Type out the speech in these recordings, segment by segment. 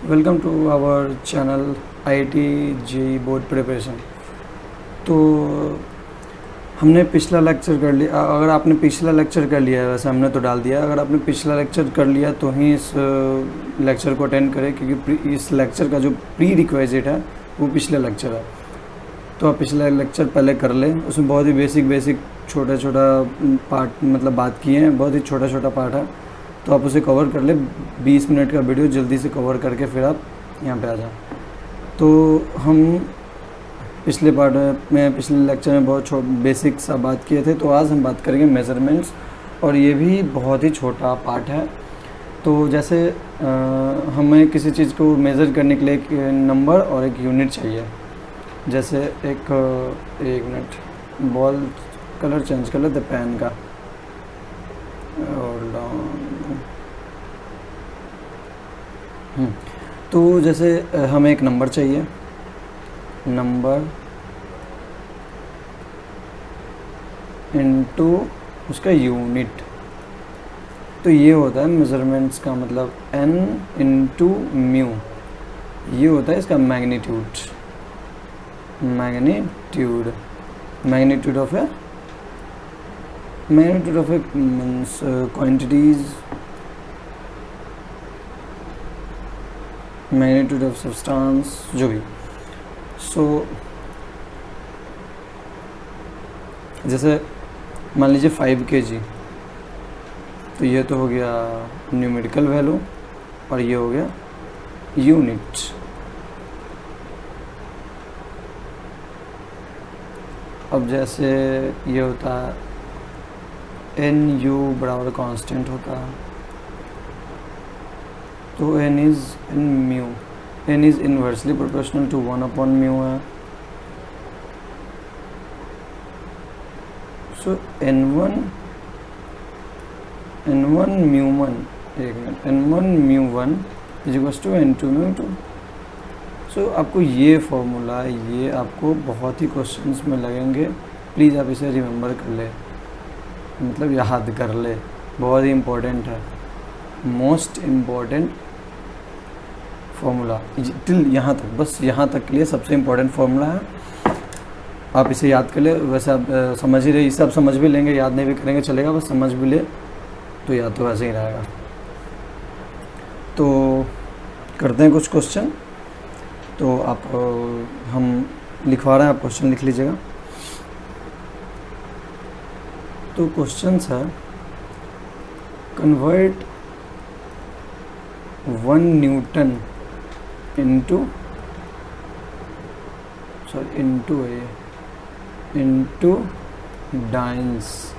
Welcome to our channel IIT JEE board preparation. तो हमने पिछला लेक्चर कर लिया। अगर आपने पिछला लेक्चर कर लिया है, वैसे हमने तो डाल दिया, अगर आपने पिछला लेक्चर कर लिया तो ही इस लेक्चर को अटेंड करें, क्योंकि इस लेक्चर का जो प्री रिक्वेजिट है वो पिछला लेक्चर है। तो आप पिछला लेक्चर पहले कर लें, उसमें बहुत ही बेसिक छोटा पार्ट मतलब बात किए हैं, बहुत ही छोटा पार्ट है, तो आप उसे कवर कर ले। 20 मिनट का वीडियो जल्दी से कवर करके फिर आप यहाँ पे आ जाएं। तो हम पिछले पार्ट में पिछले लेक्चर में बहुत बेसिक सा बात किए थे, तो आज हम बात करेंगे मेज़रमेंट्स, और ये भी बहुत ही छोटा पार्ट है। तो जैसे हमें किसी चीज़ को मेज़र करने के लिए एक नंबर और एक यूनिट चाहिए। जैसे एक मिनट, बॉल कलर चेंज कर लेते पेन का, और तो जैसे हमें एक नंबर चाहिए, नंबर इनटू उसका यूनिट। तो ये होता है मेज़रमेंट्स का मतलब n इंटू म्यू, ये होता है इसका magnitude of A means quantities, magnitude of substance, जो भी। सो जैसे मान लीजिए 5 kg, तो ये तो हो गया न्यूमेरिकल वैल्यू और ये हो गया यूनिट। अब जैसे ये होता है NU बराबर कांस्टेंट होता है, तो n is inversely proportional to 1/μ है। So n1 μ1 is equals to n2 μ2। So आपको ये फॉर्मूला, ये आपको बहुत ही क्वेश्चंस में लगेंगे, प्लीज़ आप इसे रिमेंबर कर ले, मतलब याद कर ले, बहुत ही इम्पोर्टेंट है, मोस्ट इम्पोर्टेंट फार्मूला टिल यहाँ तक, बस यहाँ तक के लिए सबसे इम्पोर्टेंट फार्मूला है। आप इसे याद कर ले। वैसे आप समझ ही रहे, इसे आप समझ भी लेंगे, याद नहीं भी करेंगे चलेगा, बस समझ भी ले तो याद तो वैसे ही रहेगा। तो करते हैं कुछ क्वेश्चन। तो आप हम लिखवा रहे हैं, आप क्वेश्चन लिख लीजिएगा। तो क्वेश्चन है, कन्वर्ट 1 न्यूटन इंटू डाइन्स।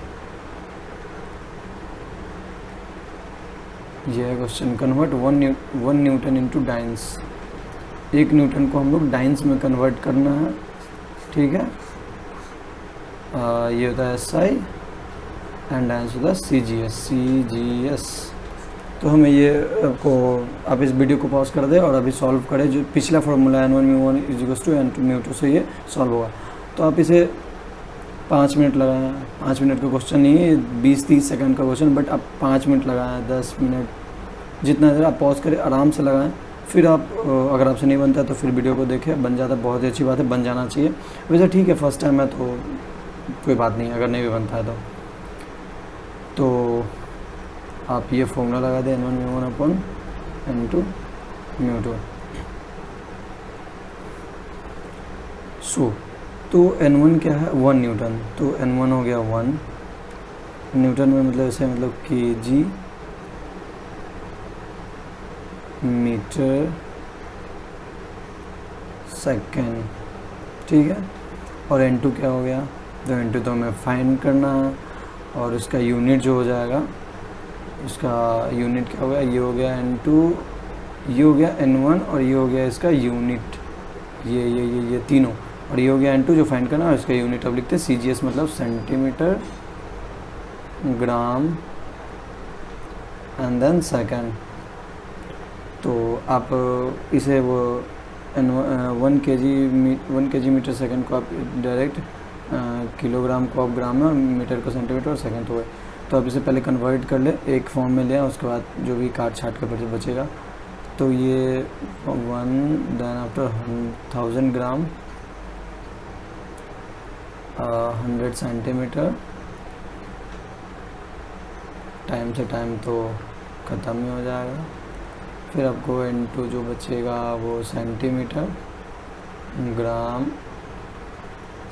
ये है question, convert 1 Newton into dance. 1 Newton को हम लोग डाइन्स में कन्वर्ट करना है, ठीक है। ये होता है SI एंड डाइन्स होता है CGS। तो हमें ये आपको, आप इस वीडियो को पॉज कर दें और अभी सॉल्व करें। जो पिछला formula n1 μ1 is equals to n2 μ2 से ये सॉल्व होगा। तो आप इसे 5 मिनट लगाएं। 5 मिनट का क्वेश्चन नहीं है, 20-30 सेकंड का क्वेश्चन, बट आप 5 मिनट लगाएं, 10 मिनट, जितना देर आप पॉज करें आराम से लगाएं। फिर आप अगर आपसे नहीं बनता है तो फिर वीडियो को देखें, बन जाता है बहुत ही अच्छी बात है, बन जाना चाहिए। वैसे ठीक है, फर्स्ट टाइम है तो कोई बात नहीं, अगर नहीं भी बनता है तो आप ये फॉर्मूला लगा दें, n1 μ1 अपॉन n2 μ2। तो n1 क्या है, 1 न्यूटन, तो n1 हो गया 1 न्यूटन में, मतलब ऐसे मतलब kg मीटर सेकेंड, ठीक है। और n2 क्या हो गया, तो n2 तो हमें फाइंड करना है, और इसका यूनिट जो हो जाएगा, इसका यूनिट क्या हो गया, ये हो गया n2, ये हो गया n1, और ये हो गया इसका यूनिट, ये तीनों, और ये हो गया n2 जो फाइंड करना है, और इसका यूनिट अब लिखते हैं CGS, मतलब centimetre gram and then second. तो आप इसे वो 1 kg मीटर सेकेंड को आप डायरेक्ट किलोग्राम को आप ग्राम में, मीटर को सेंटीमीटर और सेकेंड तो है। तो आप इसे पहले कन्वर्ट कर ले, एक फॉर्म में ले, उसके बाद जो भी काट छाट कर बचेगा तो ये 1 देन आफ्टर 1000 ग्राम 100 सेंटीमीटर, टाइम से टाइम तो ख़त्म ही हो जाएगा। फिर आपको इनटू जो बचेगा वो सेंटीमीटर, ग्राम,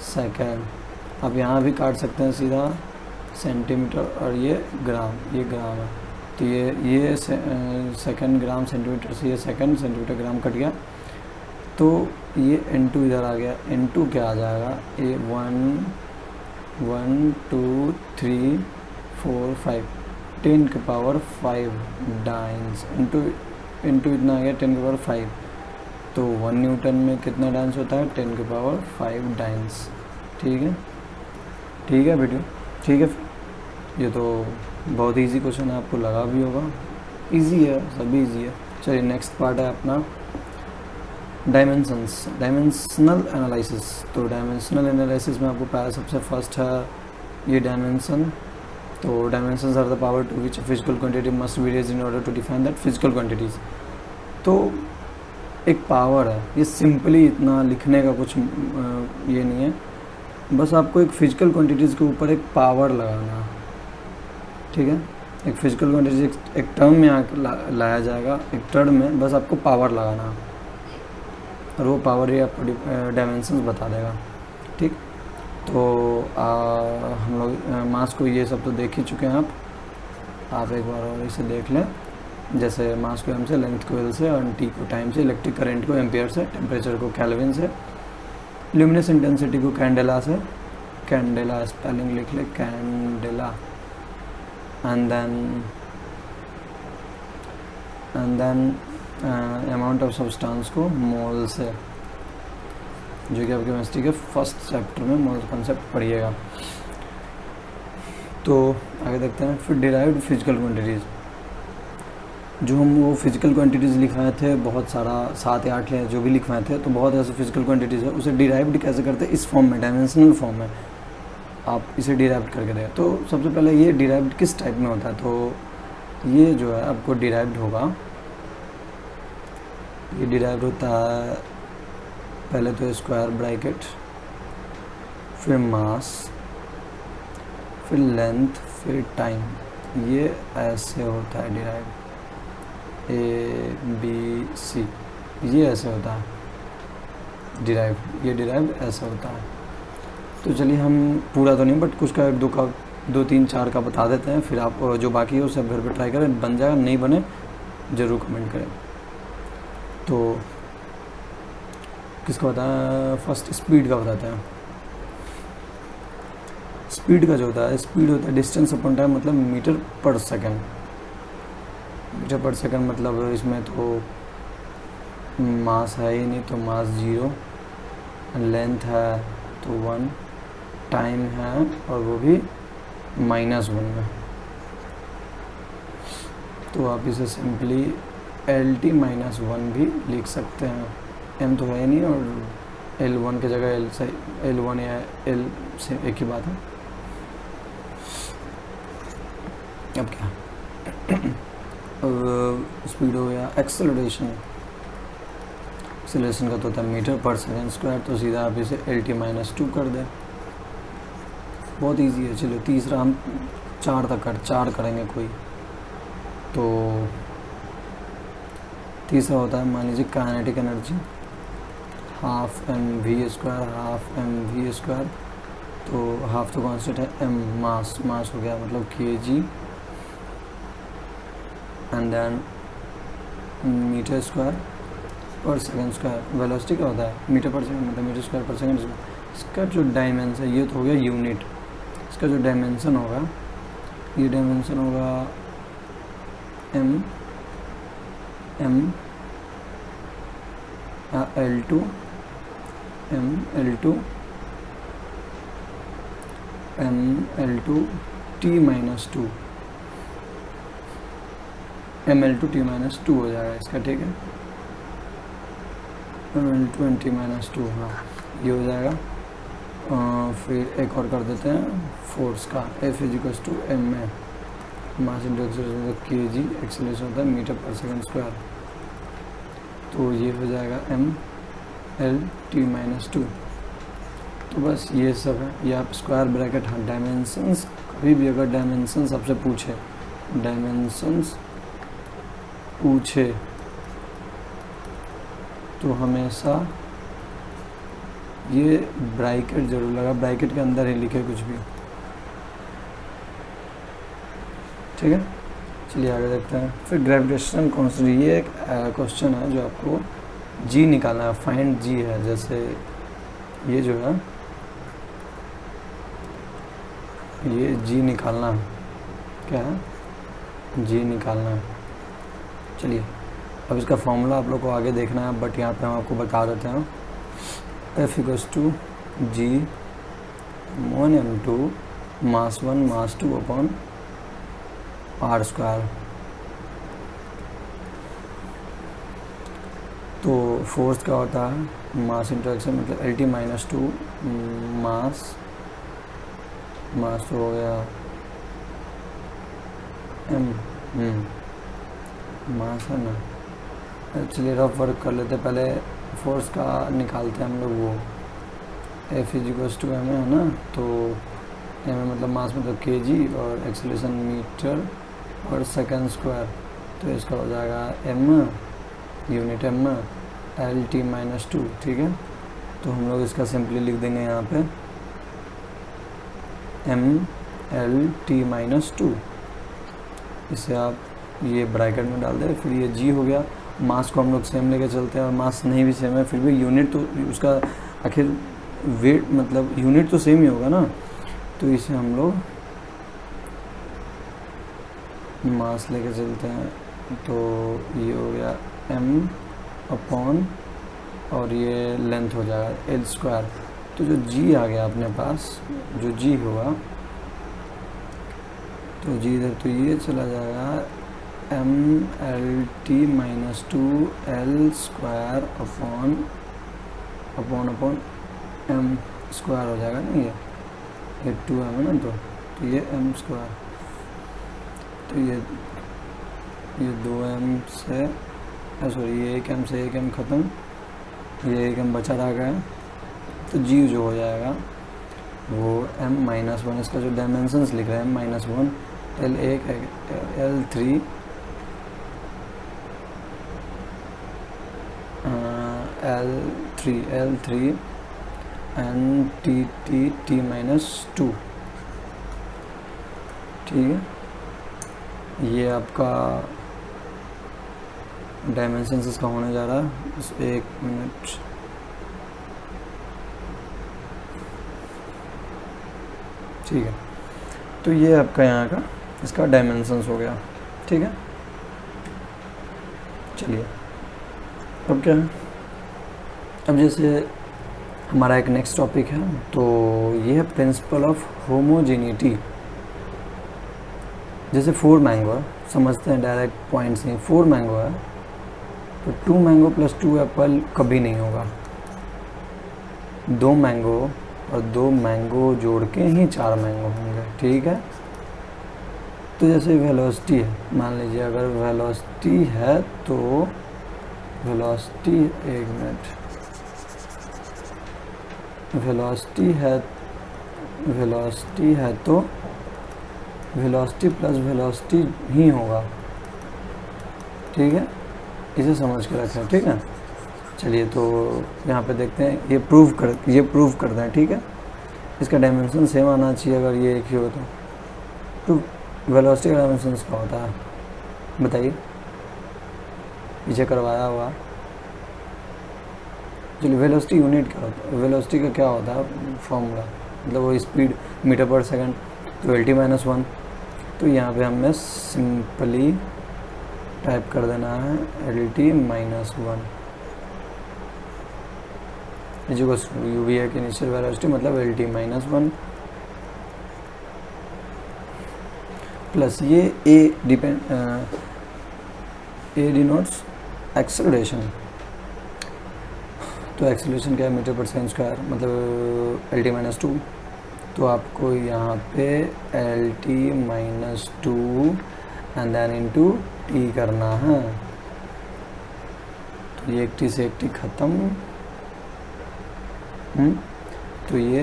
सेकेंड। आप यहाँ भी काट सकते हैं सीधा सेंटीमीटर और ये ग्राम है। तो ये सेकंड ग्राम सेंटीमीटर से ये सेकंड सेंटीमीटर ग्राम कट गया, तो ये इनटू इधर आ गया। इनटू क्या आ जाएगा, ये 1 2 3 4 5 10 के पावर 5 डाइन्स इंटू इतना आ गया 10 के पावर 5। तो 1 न्यूटन में कितना डाइन्स होता है, 10 के पावर 5 डाइन्स। ठीक है वीडियो, ठीक है। ये तो बहुत इजी क्वेश्चन है, आपको लगा भी होगा। इजी है, सभी इजी है। चलिए नेक्स्ट पार्ट है अपना डायमेंशनल एनालिसिस। तो डायमेंशनल एनालिसिस में आपको सबसे फर्स्ट है ये डायमेंशन। तो dimensions are the power to which physical quantity must be raised in order to define that physical quantities. तो एक पावर है, ये सिंपली इतना लिखने का कुछ ये नहीं है, बस आपको एक फिजिकल क्वांटिटीज़ के ऊपर एक पावर लगाना। ठीक है, एक फिजिकल क्वांटिटीज एक टर्म में लाया जाएगा, एक टर्म में बस आपको पावर लगाना और वो पावर ही आपको डायमेंशंस बता देगा। ठीक, तो हम लोग मास को ये सब तो देख ही चुके हैं। आप एक बार और इसे देख लें। जैसे मास को एम से, लेंथ को एल से, और टी को टाइम से, इलेक्ट्रिक करंट को एम्पियर से, टेम्परेचर को केल्विन से, ल्यूमिनस इंटेंसिटी को कैंडेला से, कैंडेला स्पेलिंग लिख ले, candela, and then amount of substance को मोल से, जो कि आपके केमिस्ट्री के फर्स्ट चैप्टर में मोल कॉन्सेप्ट पढ़िएगा। तो आगे देखते हैं। फिर डिराइव्ड फिजिकल क्वांटिटीज़, जो हम वो फिजिकल क्वांटिटीज़ लिखवाए थे, बहुत सारा 7 या 8 है जो भी लिखवाए थे, तो बहुत ऐसे फिजिकल क्वांटिटीज़ है, उसे डिराइव्ड कैसे करते हैं, इस फॉर्म में, डायमेंशनल फॉर्म में आप इसे डिराइव्ड करके देगा। तो सबसे पहले ये डिराइव्ड किस टाइप में होता है, तो ये जो है आपको डिराइव्ड होगा, ये डिराइव्ड होता है पहले तो स्क्वायर ब्रैकेट, फिर मास, फिर लेंथ, फिर टाइम। ये ऐसे होता है डिराइव्ड, ABC, ये ऐसे होता है डिराइव्ड, ये डिराइव्ड ऐसे होता है। तो चलिए हम पूरा तो नहीं, बट कुछ का 2 3 4 का बता देते हैं, फिर आप जो बाकी है उसे घर पे ट्राई करें, बन जाएगा, नहीं बने ज़रूर कमेंट करें। तो किसका बताया, फर्स्ट स्पीड का बताते हैं। स्पीड का जो होता है, स्पीड होता है डिस्टेंस अपॉन टाइम, मतलब metre per second. Metre per second मतलब इसमें तो मास है ही नहीं, तो मास 0, लेंथ है तो 1, टाइम है और वो भी -1 में। तो आप इसे सिंपली LT -1 भी लिख सकते हैं। M तो है ही नहीं, और L1 की जगह L1 या L से एक ही बात है। अब क्या स्पीड हो गया। एक्सेलरेशन का तो होता है मीटर पर सेकंड स्क्वायर, तो सीधा आप इसे LT -2 कर दें, बहुत इजी है। चलो तीसरा हम 4 करेंगे कोई, तो तीसरा होता है, मान लीजिए काइनेटिक एनर्जी, ½ mv², तो हाफ तो कॉन्स्टेंट है, m मास हो गया, मतलब kg, and then metre square per second square. Velocity क्या होता है, मीटर पर सेकंड, मतलब मीटर स्क्वायर पर सेकंड। इसका जो डायमेंशन है, ये तो हो गया यूनिट, इसका जो डायमेंशन होगा, ये डायमेंशन होगा m L2 T -2 ML2 T -2 हो जाएगा इसका। ठीक है, ML2 T -2, हाँ ये हो जाएगा। फिर एक और कर देते हैं फोर्स का, F = ma, mass into acceleration kg, acceleration होता है मीटर पर सेकंड स्क्वायर। तो ये हो जाएगा M L T minus two. तो बस ये सब है। ये आप स्क्वायर ब्रैकेट, हाँ डायमेंशंस, कभी भी अगर डायमेंशंस आपसे पूछे, डायमेंशंस पूछे तो हमेशा ये ब्रैकेट जरूर लगा, ब्रैकेट के अंदर ही लिखे कुछ भी, ठीक है। चलिए आगे देखते हैं। फिर ग्रेविटेशनल कांस्टेंट, ये एक क्वेश्चन है जो आपको जी निकालना है, फाइंड जी है। जैसे ये जो है ये जी निकालना है, क्या है, जी निकालना है। चलिए अब इसका फॉर्मूला आप लोग को आगे देखना है, बट यहाँ पे हम आपको बता देते हैं। F equals to G 1m2 mass 1 mass 2 upon R square. तो फोर्स क्या होता है, मास इंटरेक्शन, मतलब L T minus two mass तो हो गया एम, मास है ना। चलिए रफ वर्क कर लेते, पहले फोर्स का निकालते हैं हम लोग। वो एफ इक्वल्स टू एम है ना, तो एम मतलब मास मतलब केजी और एक्सेलरेशन मीटर और सेकंड स्क्वायर। तो इसका हो जाएगा M unit M L T minus two, ठीक है। तो हम लोग इसका सिंपली लिख देंगे यहाँ पे M L T minus two. इसे आप ये ब्रैकेट में डाल दें, फिर ये जी हो गया। मास को हम लोग सेम लेके चलते हैं, और मास नहीं भी सेम है फिर भी यूनिट तो उसका आखिर वेट मतलब यूनिट तो सेम ही होगा ना। तो इसे हम लोग मास लेके चलते हैं, तो ये हो गया एम अपॉन और ये लेंथ हो जाएगा एल स्क्वायर। तो जो जी आ गया अपने पास, जो जी हुआ, तो जी इधर तो ये चला जाएगा M L T minus two L square upon M square हो जाएगा ना। ये टू एम है ना, तो ये एम स्क्वायर। तो ये दो एम से सॉरी ये एक एम से एक एम ख़त्म, ये एक एम बचा रह गया। तो जी जो हो जाएगा वो एम माइनस वन, इसका जो डायमेंशंस लिख रहे हैं माइनस वन, एल एक L three L three N T minus two, ठीक है। ये आपका डायमेंशंस इसका होने जा रहा है। एक मिनट, ठीक है। तो ये आपका यहाँ का इसका डायमेंशंस हो गया, ठीक है। चलिए अब क्या है, अब जैसे हमारा एक नेक्स्ट टॉपिक है, तो ये है प्रिंसिपल ऑफ होमोजेनिटी। जैसे 4 मैंगो है, समझते हैं डायरेक्ट पॉइंट्स नहीं। 4 मैंगो है तो 2 मैंगो प्लस 2 एप्पल कभी नहीं होगा। 2 मैंगो और 2 मैंगो जोड़ के ही 4 मैंगो होंगे, ठीक है। तो जैसे वेलोसिटी है, मान लीजिए अगर वेलोसिटी है तो वेलोसिटी, एक मिनट, वेलोसिटी है तो वेलोसिटी प्लस वेलोसिटी ही होगा, ठीक है। इसे समझ के रखें, ठीक है। चलिए तो यहाँ पे देखते हैं, ये प्रूव करते हैं, ठीक है। इसका डायमेंशन सेम आना चाहिए, अगर ये एक ही हो तो वेलोसिटी का डायमेंशन क्या होता है बताइए, पीछे करवाया हुआ। चलिए वेलोसिटी यूनिट क्या होता है, वेलोसिटी का क्या होता है फॉर्मूला, मतलब वो स्पीड मीटर पर सेकंड, तो एल टी माइनस वन। तो यहाँ पे हमें सिंपली टाइप कर देना है L T minus one U V है कि इनिशियल वेलोसिटी मतलब L T minus one plus ये ए डिनोट्स एक्सेलरेशन। तो एक्सेलरेशन क्या है, मीटर पर सेकंड स्क्वायर, मतलब एल टी माइनस टू। तो आपको यहाँ पे L T minus two and then into T करना है। तो ये एक टी से एक टी ख़त्म। तो ये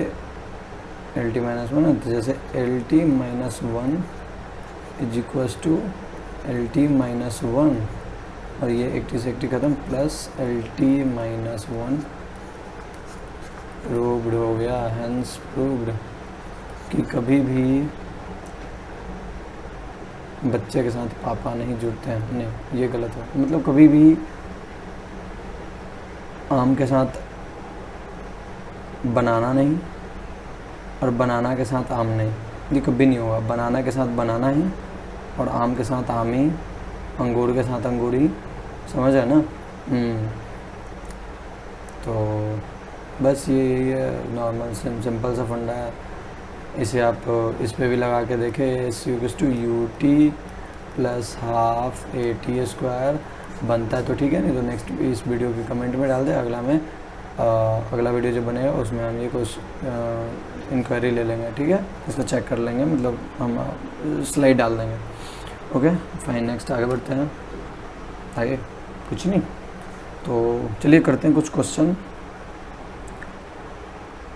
एल टी माइनस वन है, तो जैसे L T minus one is equals to L T minus one, और ये एक टी से एक टी ख़त्म plus L T minus one. Proved हो गया, हेंस प्रूव्ड कि कभी भी बच्चे के साथ पापा नहीं जुड़ते हैं। नहीं, ये गलत है, मतलब कभी भी आम के साथ बनाना नहीं और बनाना के साथ आम नहीं, ये कभी नहीं होगा। बनाना के साथ बनाना ही और आम के साथ आम ही, अंगूर के साथ अंगूर ही, समझ है ना। तो बस ये नॉर्मल सिंपल सा फंडा है। इसे आप इस पे भी लगा के देखें। S use to U T plus half A T square बनता है तो ठीक है, नहीं तो नेक्स्ट इस वीडियो के कमेंट में डाल दे। अगला वीडियो जो बनेगा उसमें हम ये कुछ इंक्वायरी ले लेंगे, ठीक है, इसको चेक कर लेंगे, मतलब हम स्लाइड डाल देंगे। ओके फाइन, नेक्स्ट आगे बढ़ते हैं। आगे कुछ नहीं, तो चलिए करते हैं कुछ क्वेश्चन।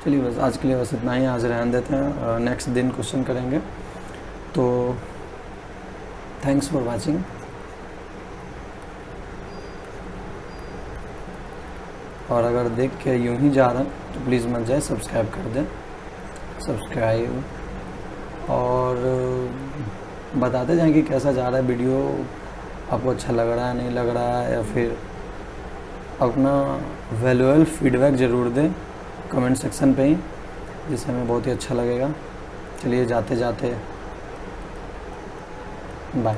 चलिए बस आज के लिए बस इतना ही, आज रहने देते हैं, नेक्स्ट दिन क्वेश्चन करेंगे। तो थैंक्स फॉर वाचिंग। और अगर देख के यूं ही जा रहा है तो प्लीज़ मत जाए, सब्सक्राइब कर दें, सब्सक्राइब, और बताते जाएं कि कैसा जा रहा है वीडियो, आपको अच्छा लग रहा है नहीं लग रहा है, या फिर अपना वैल्यूएबल फीडबैक ज़रूर दें कमेंट सेक्शन पे ही, जिससे हमें बहुत ही अच्छा लगेगा। चलिए जाते जाते बाय।